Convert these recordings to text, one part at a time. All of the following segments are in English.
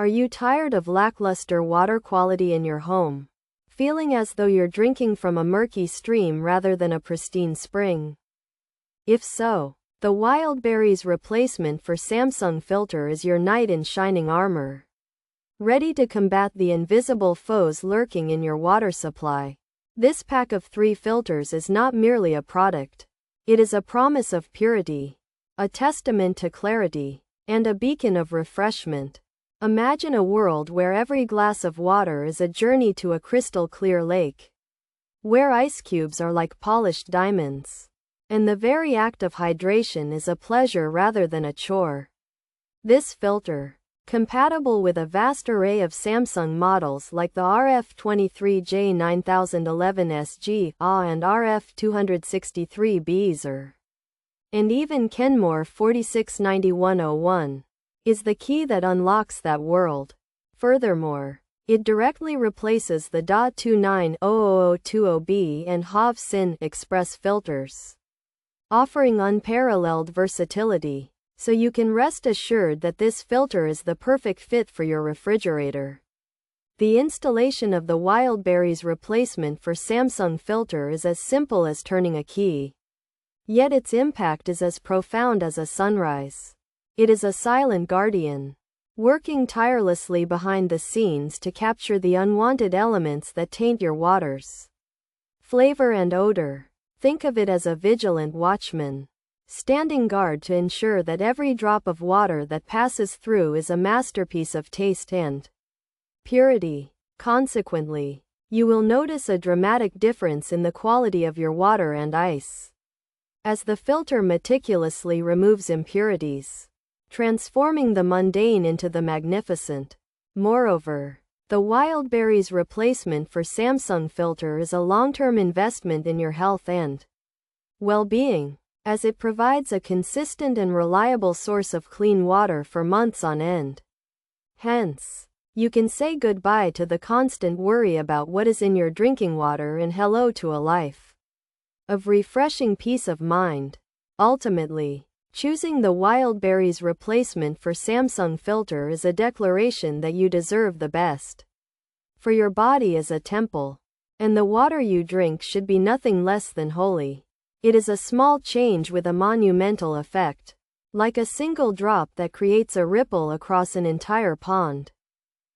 Are you tired of lackluster water quality in your home? Feeling as though you're drinking from a murky stream rather than a pristine spring? If so, the Wildberries Replacement for Samsung filter is your knight in shining armor. Ready to combat the invisible foes lurking in your water supply. This pack of 3 filters is not merely a product. It is a promise of purity, a testament to clarity, and a beacon of refreshment. Imagine a world where every glass of water is a journey to a crystal clear lake, where ice cubes are like polished diamonds, and the very act of hydration is a pleasure rather than a chore. This filter, compatible with a vast array of Samsung models like the RF263TEAESG and RF263TEAESG, and even Kenmore 469101, is the key that unlocks that world. Furthermore, it directly replaces the DA29-00020B and HAF-CIN express filters, offering unparalleled versatility, so you can rest assured that this filter is the perfect fit for your refrigerator. The installation of the Wildberries Replacement for Samsung filter is as simple as turning a key. Yet its impact is as profound as a sunrise. It is a silent guardian, working tirelessly behind the scenes to capture the unwanted elements that taint your waters. Flavor and odor. Think of it as a vigilant watchman, standing guard to ensure that every drop of water that passes through is a masterpiece of taste and purity. Consequently, you will notice a dramatic difference in the quality of your water and ice, as the filter meticulously removes impurities, transforming the mundane into the magnificent. Moreover, the Wildberries Replacement for Samsung filter is a long-term investment in your health and well-being, as it provides a consistent and reliable source of clean water for months on end. Hence, you can say goodbye to the constant worry about what is in your drinking water and hello to a life of refreshing peace of mind. Ultimately, choosing the Wildberries Replacement for Samsung filter is a declaration that you deserve the best. For your body is a temple, and the water you drink should be nothing less than holy. It is a small change with a monumental effect, like a single drop that creates a ripple across an entire pond.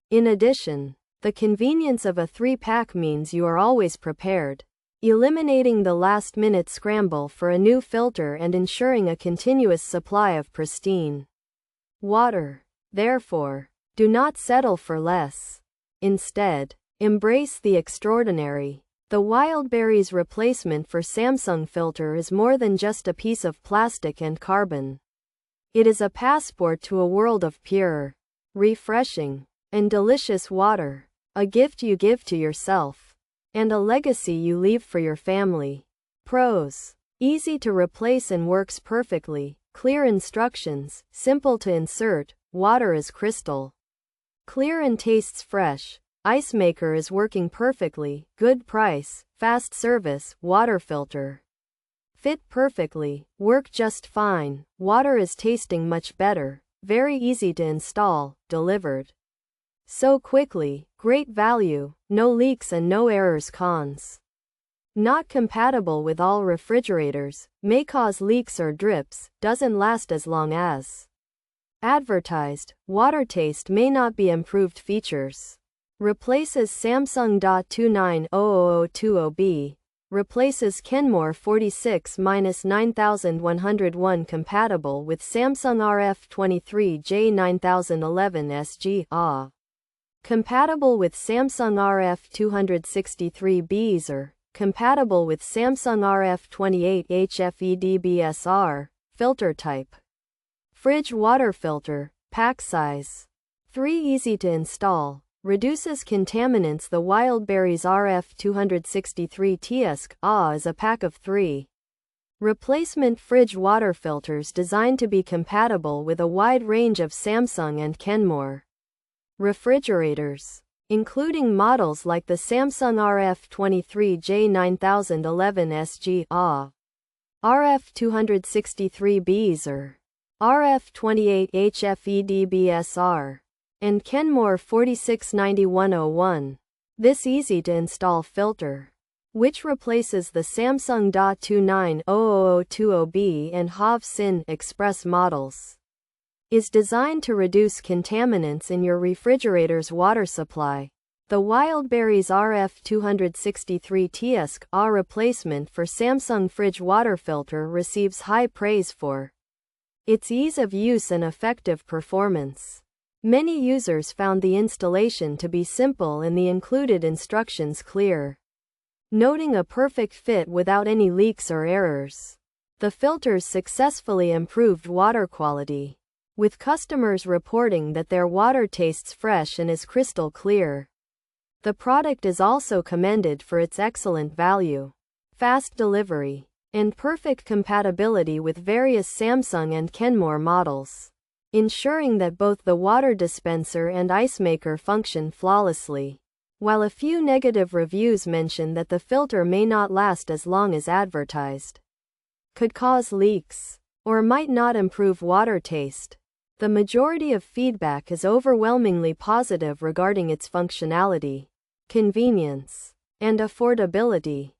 In addition, the convenience of a 3-pack means you are always prepared, eliminating the last-minute scramble for a new filter and ensuring a continuous supply of pristine water. Therefore, do not settle for less. Instead, embrace the extraordinary. The Wildberries Replacement for Samsung filter is more than just a piece of plastic and carbon. It is a passport to a world of pure, refreshing, and delicious water, a gift you give to yourself, and a legacy you leave for your family. Pros: easy to replace and works perfectly, clear instructions, simple to insert, water is crystal clear and tastes fresh. Ice maker is working perfectly, good price, fast service, water filter fit perfectly, work just fine, water is tasting much better, very easy to install, delivered so quickly, great value, no leaks and no errors. Cons: not compatible with all refrigerators, may cause leaks or drips, doesn't last as long as advertised, water taste may not be improved. Features: replaces Samsung DA29-00020B, replaces Kenmore 46-9101 compatible with Samsung RF263TEAESG compatible with Samsung RF263TEAESG compatible with Samsung RF28 filter type: fridge water filter, pack size 3, easy to install, reduces contaminants. The Wildberries RF263TEAESG is a pack of 3 replacement fridge water filters designed to be compatible with a wide range of Samsung and Kenmore refrigerators, including models like the Samsung RF23J9011SG, RF263BEASG, RF28 HFEDBSR, and Kenmore 469101. This easy-to-install filter, which replaces the Samsung DA29-00020B and HAF-CIN Express models, is designed to reduce contaminants in your refrigerator's water supply. The Wildberries RF263TEAESG replacement for Samsung fridge water filter receives high praise for its ease of use and effective performance. Many users found the installation to be simple and the included instructions clear, noting a perfect fit without any leaks or errors. The filters successfully improved water quality, with customers reporting that their water tastes fresh and is crystal clear. The product is also commended for its excellent value, fast delivery, and perfect compatibility with various Samsung and Kenmore models, ensuring that both the water dispenser and ice maker function flawlessly. While a few negative reviews mention that the filter may not last as long as advertised, could cause leaks, or might not improve water taste, the majority of feedback is overwhelmingly positive regarding its functionality, convenience, and affordability.